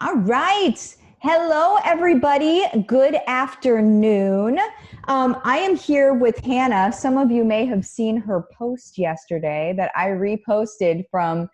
All right. Hello, everybody. Good afternoon. I am here with Hannah. Some of you may have seen her post yesterday that I reposted from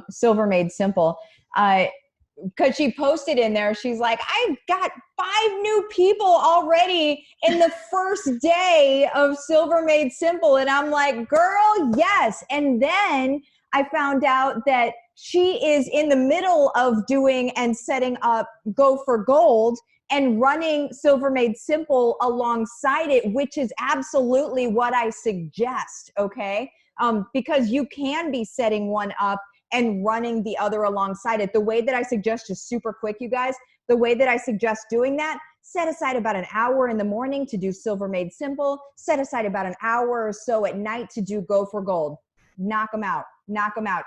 Silver Made Simple. Because she posted in there, she's like, I've got 5 new people already in the first day of Silver Made Simple. And I'm like, girl, yes. And then I found out that she is in the middle of doing and setting up Go for Gold and running Silver Made Simple alongside it, which is absolutely what I suggest, okay? Because you can be setting one up and running the other alongside it. The way that I suggest, just super quick, you guys, the way that I suggest doing that, set aside about an hour in the morning to do Silver Made Simple, set aside about an hour or so at night to do Go for Gold. Knock them out.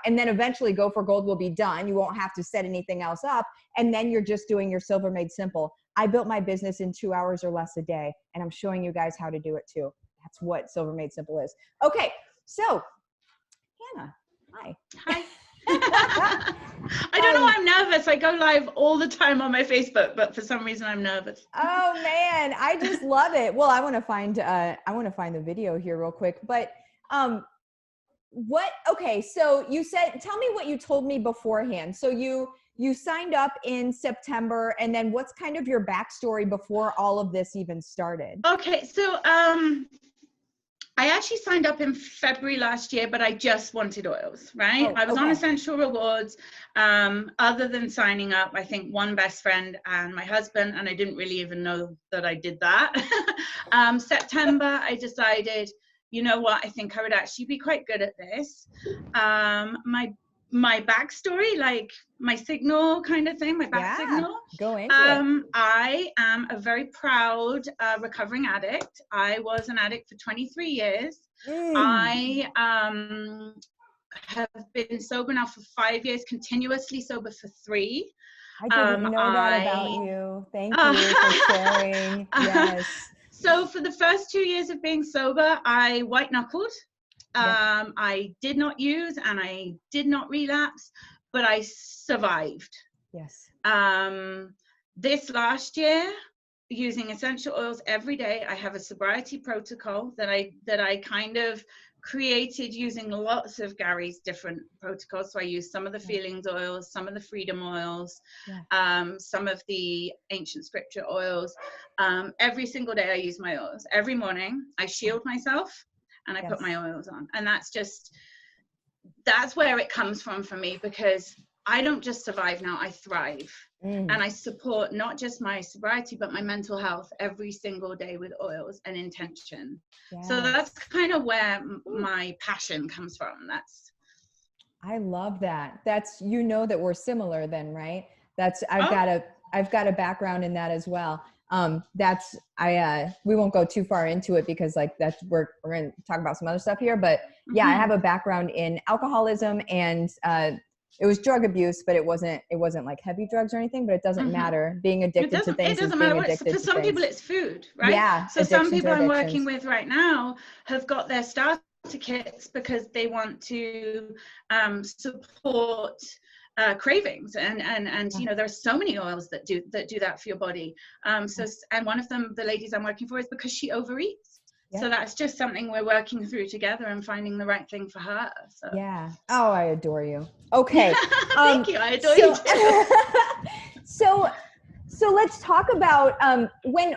And then eventually Go for Gold will be done. You won't have to set anything else up. And then you're just doing your Silver Made Simple. I built my business in 2 hours or less a day, and I'm showing you guys how to do it too. That's what Silver Made Simple is. Okay, so Hannah, hi. Hi. I don't know why I'm nervous. I go live all the time on my Facebook, but for some reason I'm nervous. Oh man, I just love it. Well, I want to find the video here real quick, but okay, so you said, tell me what you told me beforehand. So you signed up in September, and then what's kind of your backstory before all of this even started? Okay, so I actually signed up in February last year, but I just wanted oils, right? Oh, I was okay. on Essential Rewards. Other than signing up, I think one best friend and my husband, and I didn't really even know that I did that. September, I decided, you know what, I think I would actually be quite good at this. My backstory, like my signal kind of thing, my back signal. Go into it. I am a very proud recovering addict. I was an addict for 23 years. I have been sober now for 5 years, continuously sober for 3. I didn't know that about you. Thank you for sharing. Yes. So for the first 2 years of being sober, I white knuckled. I did not use and I did not relapse, but I survived. Yes. This last year, using essential oils every day, I have a sobriety protocol that I kind of created using lots of Gary's different protocols. So I use some of the feelings oils, some of the freedom oils, some of the ancient scripture oils. Every single day I use my oils. Every morning I shield myself and I put my oils on. And that's where it comes from for me, because I don't just survive now, I thrive. And I support not just my sobriety, but my mental health every single day with oils and intention. So that's kind of where my passion comes from. I love that. That's, you know, that we're similar then, right? I've got a background in that as well. We won't go too far into it because like we're going to talk about some other stuff here, but yeah, I have a background in alcoholism and, it was drug abuse, but it wasn't like heavy drugs or anything, but it doesn't matter. Being addicted to things. It doesn't matter. For some people it's food, right? Yeah. So some people I'm working with right now have got their starter kits because they want to support cravings and you know, there's so many oils that do that for your body. And one of them, the ladies I'm working for, is because she overeats. So that's just something we're working through together and finding the right thing for her. So. Yeah. Oh, I adore you. Okay. Thank you. I adore you too. So let's talk about when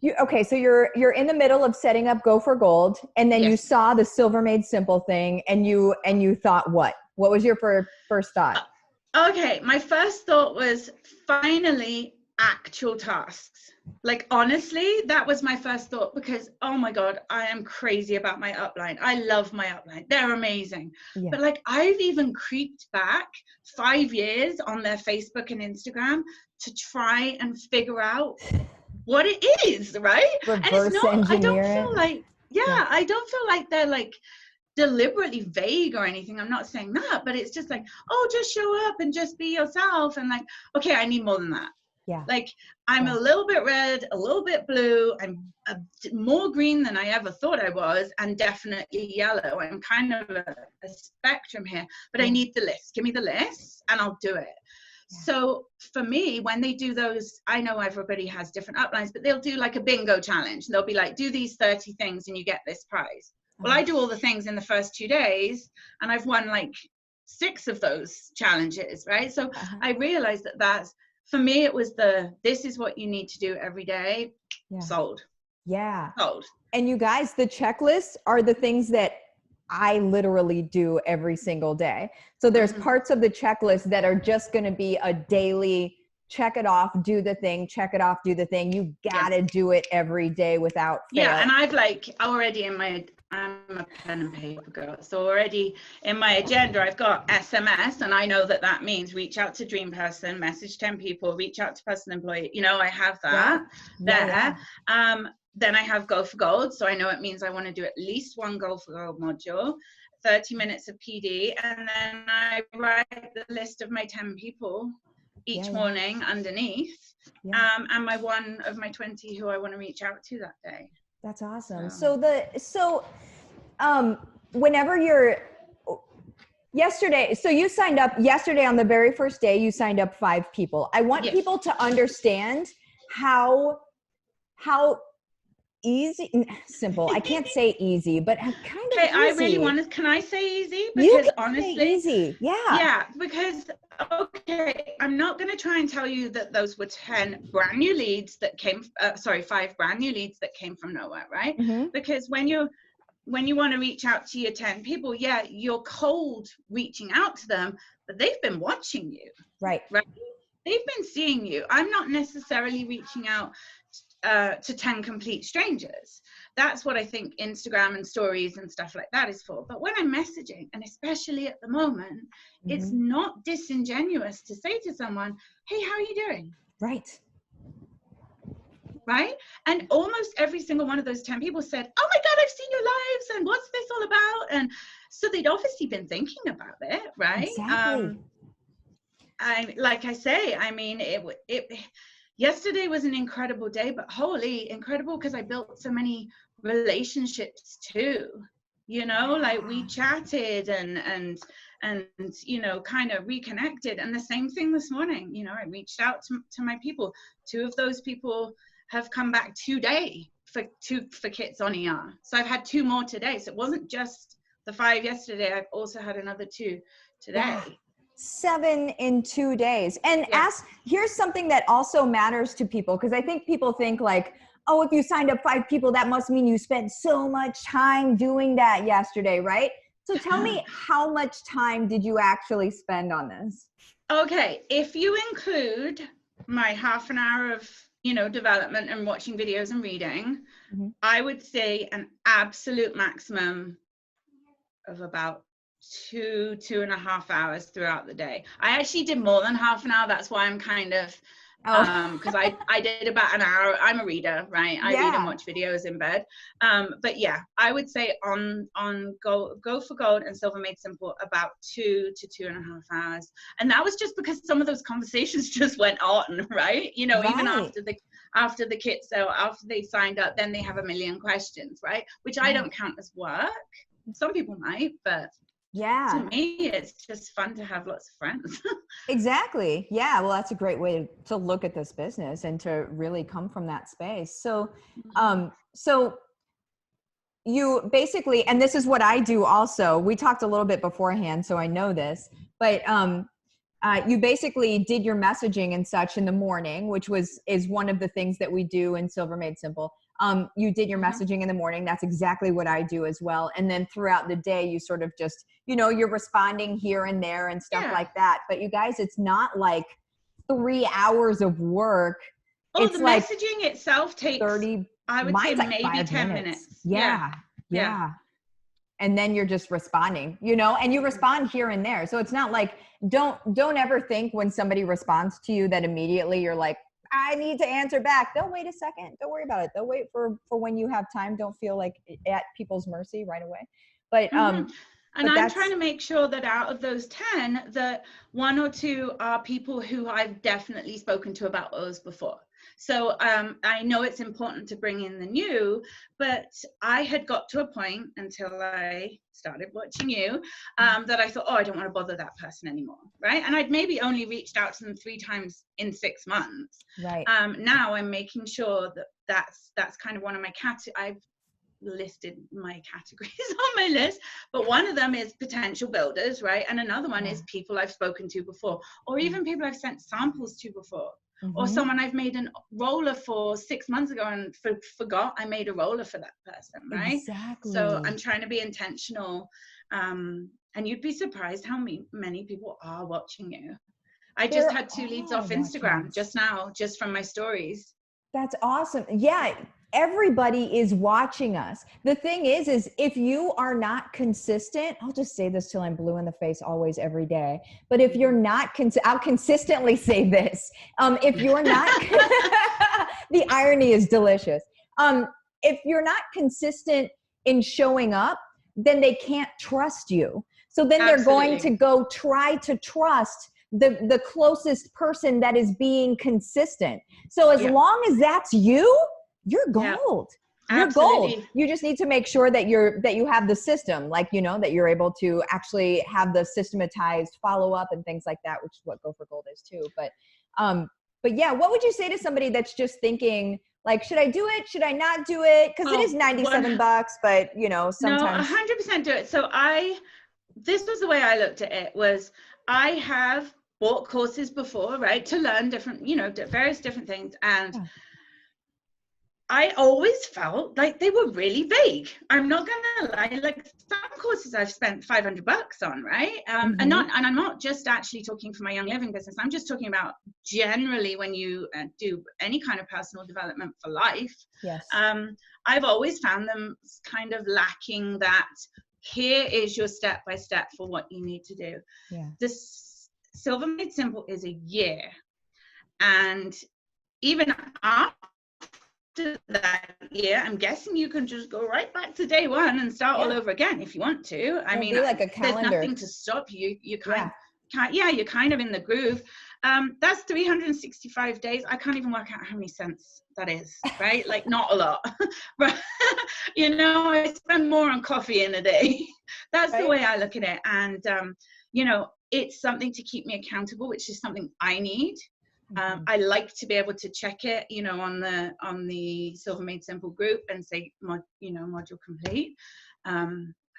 you, so you're in the middle of setting up Go for Gold, and then you saw the Silver Made Simple thing, and you thought what? What was your first thought? Okay, my first thought was finally actual tasks. Like, honestly, that was my first thought, because oh my god, I am crazy about my upline. I love my upline, they're amazing. But like, I've even creeped back 5 years on their Facebook and Instagram to try and figure out what it is, right? Reverse and it's not engineer I don't feel like I don't feel like they're like deliberately vague or anything. I'm not saying that, but it's just like, oh, just show up and just be yourself, and like, okay, I need more than that. Yeah. Like I'm a little bit red, a little bit blue. I'm more green than I ever thought I was, and definitely yellow. I'm kind of a spectrum here, but I need the list. Give me the list and I'll do it. Yeah. So for me, when they do those, I know everybody has different uplines, but they'll do like a bingo challenge. They'll be like, do these 30 things and you get this prize. Well, I do all the things in the first 2 days and I've won like 6 of those challenges, right? So I realized that's, for me, it was this is what you need to do every day. Sold. Yeah. Sold. And you guys, the checklists are the things that I literally do every single day. So there's parts of the checklist that are just going to be a daily check it off, do the thing, check it off, do the thing. You got to do it every day without fail. Yeah. And I've like already I'm a pen and paper girl. So already in my agenda, I've got SMS, and I know that means reach out to dream person, message 10 people, reach out to personal employee. You know, I have that there. Then I have Go for Gold. So I know it means I want to do at least one Go for Gold module, 30 minutes of PD. And then I write the list of my 10 people each morning underneath. And my one of my 20 who I want to reach out to that day. That's awesome. So whenever you're yesterday, so you signed up yesterday on the very first day, you signed up 5 people. I want people to understand how simple. I can't say easy, but kind of easy. I really want to, can I say easy? Because honestly, say easy. Yeah, because, I'm not going to try and tell you that those were 10 brand new leads that came, 5 brand new leads that came from nowhere, right? Because when you want to reach out to your 10 people, you're cold reaching out to them, but they've been watching you. Right? They've been seeing you. I'm not necessarily reaching out to 10 complete strangers. That's what I think Instagram and stories and stuff like that is for. But when I'm messaging, and especially at the moment, it's not disingenuous to say to someone, hey, how are you doing? Right? And almost every single one of those 10 people said, oh my God, I've seen your lives, and what's this all about? And so they'd obviously been thinking about it, right? Exactly. Like I say, I mean, yesterday was an incredible day, but holy incredible, because I built so many relationships too, you know, like we chatted and you know, kind of reconnected. And the same thing this morning, you know, I reached out to my people. 2 of those people have come back today for kits on ER. So I've had 2 more today. So it wasn't just the 5 yesterday. I've also had another 2 today. Yeah. 7 in 2 days. And here's something that also matters to people, because I think people think like, oh, if you signed up 5 people, that must mean you spent so much time doing that yesterday, right? So tell me, how much time did you actually spend on this? Okay, if you include my half an hour of, you know, development and watching videos and reading, I would say an absolute maximum of about 2.5 hours throughout the day. I actually did more than half an hour. That's why I'm kind of, because I did about an hour. I'm a reader, right? I read and watch videos in bed. But yeah, I would say on Go for Gold and Silver Made Simple, about 2 to 2.5 hours. And that was just because some of those conversations just went on, right? You know, even after the kids, so after they signed up, then they have a million questions, right? Which I don't count as work. Some people might, but to me, it's just fun to have lots of friends. Exactly. Yeah. Well, that's a great way to look at this business and to really come from that space. So, so you basically, and this is what I do also, we talked a little bit beforehand, so I know this, but, you basically did your messaging and such in the morning, which is one of the things that we do in Silver Made Simple. You did your messaging in the morning. That's exactly what I do as well. And then throughout the day, you sort of just, you know, you're responding here and there and stuff like that. But you guys, it's not like 3 hours of work. Oh, it's the like messaging itself takes 30, I would say maybe 10 minutes. Yeah. And then you're just responding, you know, and you respond here and there. So it's not like, don't ever think when somebody responds to you that immediately you're like, I need to answer back. They'll wait a second. Don't worry about it. They'll wait for when you have time. Don't feel like at people's mercy right away. But And I'm trying to make sure that out of those 10, that 1 or 2 are people who I've definitely spoken to about oils before. So I know it's important to bring in the new, but I had got to a point until I started watching you that I thought, oh, I don't want to bother that person anymore, right? And I'd maybe only reached out to them 3 times in 6 months. Right. Now I'm making sure that that's kind of one of my I've listed my categories on my list, but one of them is potential builders, right? And another one is people I've spoken to before, or even people I've sent samples to before, or someone I've made a roller for 6 months ago and forgot I made a roller for that person, right? Exactly. So I'm trying to be intentional, and you'd be surprised how many people are watching you. I just had 2 leads off Instagram just now, just from my stories. That's awesome. Yeah, everybody is watching us. The thing is if you are not consistent, I'll just say this till I'm blue in the face always, every day. But if you're not, I'll consistently say this. If you're not, the irony is delicious. If you're not consistent in showing up, then they can't trust you. So then they're going to go try to trust the closest person that is being consistent. So as long as that's you, you're gold. You're gold. You just need to make sure that you have the system, like, you know, that you're able to actually have the systematized follow-up and things like that, which is what Go for Gold is too. But yeah, what would you say to somebody that's just thinking, like, should I do it? Should I not do it? Because it is $97, but you know, sometimes. No, 100% do it. So this was the way I looked at it, was I have bought courses before, right, to learn different, you know, various different things, and I always felt like they were really vague. I'm not gonna lie, like some courses I've spent $500 on, right? And I'm not just actually talking for my Young Living business. I'm just talking about generally when you do any kind of personal development for life. Yes. I've always found them kind of lacking that. Here is your step-by-step for what you need to do. Yeah. This Silver Made Simple is a year, and even after that year, I'm guessing you can just go right back to day one and start all over again if you want to. I mean, like a calendar. There's nothing to stop you. You're kind of in the groove. That's 365 days. I can't even work out how many cents that is, right? Like, not a lot. Right? You know, I spend more on coffee in a day. That's the way I look at it. And you know, it's something to keep me accountable, which is something I need. I like to be able to check it, you know, on the Silver Made Simple group and say, module complete. I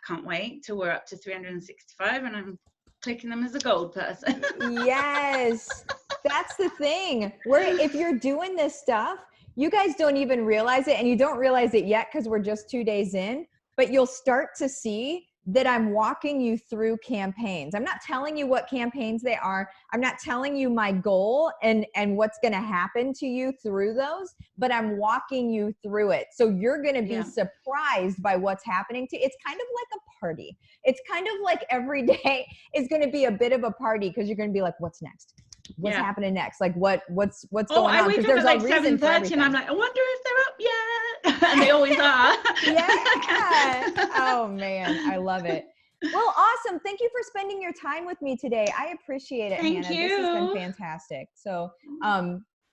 can't wait till we're up to 365 and I'm clicking them as a gold person. Yes, that's the thing. If you're doing this stuff, you guys don't even realize it, and you don't realize it yet because we're just 2 days in, but you'll start to see that I'm walking you through campaigns. I'm not telling you what campaigns they are. I'm not telling you my goal and what's going to happen to you through those, but I'm walking you through it. So you're going to be surprised by what's happening to you. It's kind of like a party. It's kind of like every day is going to be a bit of a party, because you're going to be like, what's next? What's happening next? Like what's going on? I wake up at like 7:30 and I'm like, I wonder if they're up yet. And they always are. Yeah. Oh man, I love it. Well, awesome. Thank you for spending your time with me today. I appreciate it, Hannah. Thank you. This has been fantastic. So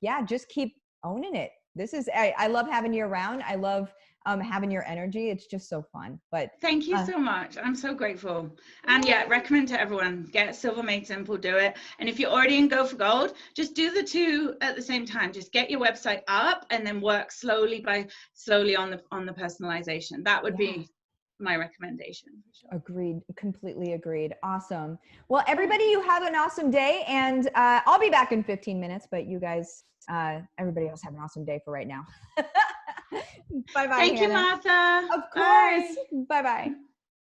yeah, just keep owning it. I love having you around. I love having your energy. It's just so fun. But thank you so much. I'm so grateful. And recommend to everyone, get Silver Made Simple, do it. And if you're already in Go for Gold, just do the two at the same time. Just get your website up and then work slowly on the personalization. That would be my recommendation. For sure. Agreed. Completely agreed. Awesome. Well, everybody, you have an awesome day, and I'll be back in 15 minutes, but you guys, everybody else have an awesome day for right now. Bye-bye. Thank you, Martha. Of course. Bye-bye.